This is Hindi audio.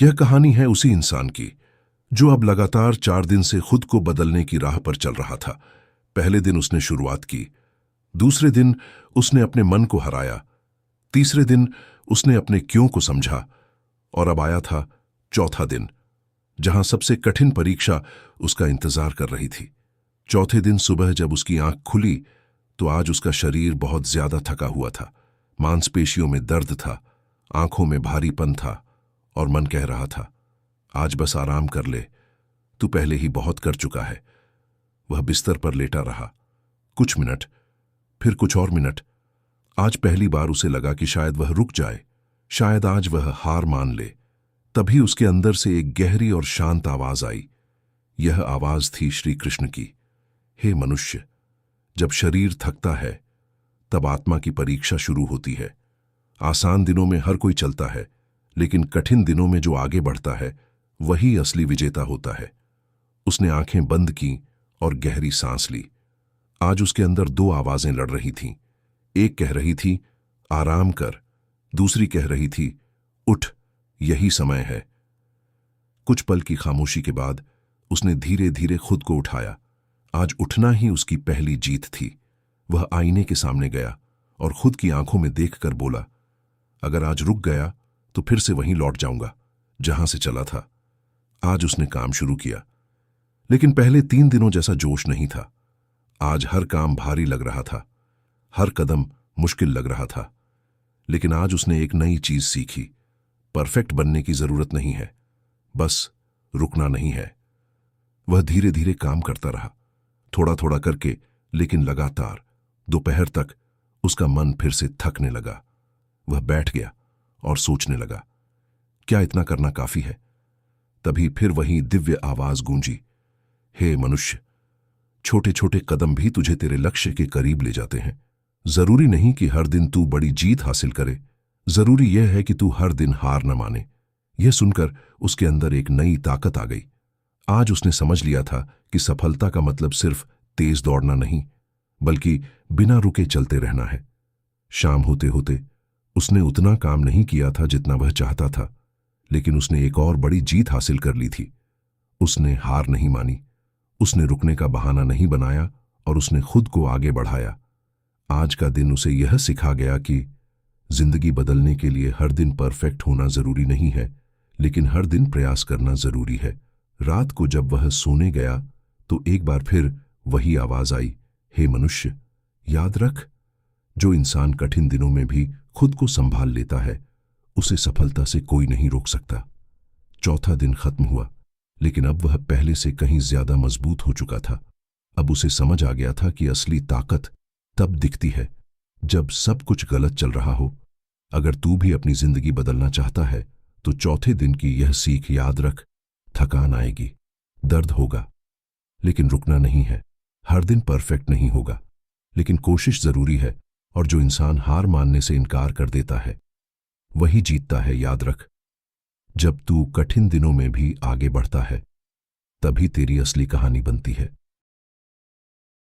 यह कहानी है उसी इंसान की जो अब लगातार 4 दिन से खुद को बदलने की राह पर चल रहा था। पहले दिन उसने शुरुआत की, दूसरे दिन उसने अपने मन को हराया, तीसरे दिन उसने अपने क्यों को समझा, और अब आया था चौथा दिन, जहां सबसे कठिन परीक्षा उसका इंतजार कर रही थी। चौथे दिन सुबह जब उसकी आंख खुली तो आज उसका शरीर बहुत ज्यादा थका हुआ था। मांसपेशियों में दर्द था, आंखों में भारीपन था, और मन कह रहा था, आज बस आराम कर ले, तू पहले ही बहुत कर चुका है। वह बिस्तर पर लेटा रहा, कुछ मिनट, फिर कुछ और मिनट। आज पहली बार उसे लगा कि शायद वह रुक जाए, शायद आज वह हार मान ले। तभी उसके अंदर से एक गहरी और शांत आवाज आई। यह आवाज थी श्री कृष्ण की। हे मनुष्य, जब शरीर थकता है तब आत्मा की परीक्षा शुरू होती है। आसान दिनों में हर कोई चलता है, लेकिन कठिन दिनों में जो आगे बढ़ता है वही असली विजेता होता है। उसने आंखें बंद की और गहरी सांस ली। आज उसके अंदर दो आवाजें लड़ रही थीं। एक कह रही थी आराम कर, दूसरी कह रही थी उठ, यही समय है। कुछ पल की खामोशी के बाद उसने धीरे धीरे खुद को उठाया। आज उठना ही उसकी पहली जीत थी। वह आईने के सामने गया और खुद की आंखों में देखकर बोला, अगर आज रुक गया तो फिर से वहीं लौट जाऊंगा जहां से चला था। आज उसने काम शुरू किया, लेकिन पहले 3 दिनों जैसा जोश नहीं था। आज हर काम भारी लग रहा था, हर कदम मुश्किल लग रहा था। लेकिन आज उसने एक नई चीज सीखी। परफेक्ट बनने की जरूरत नहीं है, बस रुकना नहीं है। वह धीरे धीरे काम करता रहा, थोड़ा थोड़ा करके, लेकिन लगातार। दोपहर तक उसका मन फिर से थकने लगा। वह बैठ गया और सोचने लगा, क्या इतना करना काफी है? तभी फिर वही दिव्य आवाज गूंजी, हे मनुष्य, छोटे छोटे कदम भी तुझे तेरे लक्ष्य के करीब ले जाते हैं। जरूरी नहीं कि हर दिन तू बड़ी जीत हासिल करे, जरूरी यह है कि तू हर दिन हार न माने। यह सुनकर उसके अंदर एक नई ताकत आ गई। आज उसने समझ लिया था कि सफलता का मतलब सिर्फ तेज दौड़ना नहीं, बल्कि बिना रुके चलते रहना है। शाम होते होते उसने उतना काम नहीं किया था जितना वह चाहता था, लेकिन उसने एक और बड़ी जीत हासिल कर ली थी। उसने हार नहीं मानी, उसने रुकने का बहाना नहीं बनाया, और उसने खुद को आगे बढ़ाया। आज का दिन उसे यह सिखा गया कि जिंदगी बदलने के लिए हर दिन परफेक्ट होना जरूरी नहीं है, लेकिन हर दिन प्रयास करना जरूरी है। रात को जब वह सोने गया तो एक बार फिर वही आवाज आई, हे मनुष्य, याद रख, जो इंसान कठिन दिनों में भी खुद को संभाल लेता है उसे सफलता से कोई नहीं रोक सकता। चौथा दिन खत्म हुआ, लेकिन अब वह पहले से कहीं ज्यादा मजबूत हो चुका था। अब उसे समझ आ गया था कि असली ताकत तब दिखती है जब सब कुछ गलत चल रहा हो। अगर तू भी अपनी जिंदगी बदलना चाहता है तो चौथे दिन की यह सीख याद रख। थकान आएगी, दर्द होगा, लेकिन रुकना नहीं है। हर दिन परफेक्ट नहीं होगा, लेकिन कोशिश जरूरी है, और जो इंसान हार मानने से इनकार कर देता है वही जीतता है। याद रख, जब तू कठिन दिनों में भी आगे बढ़ता है तभी तेरी असली कहानी बनती है।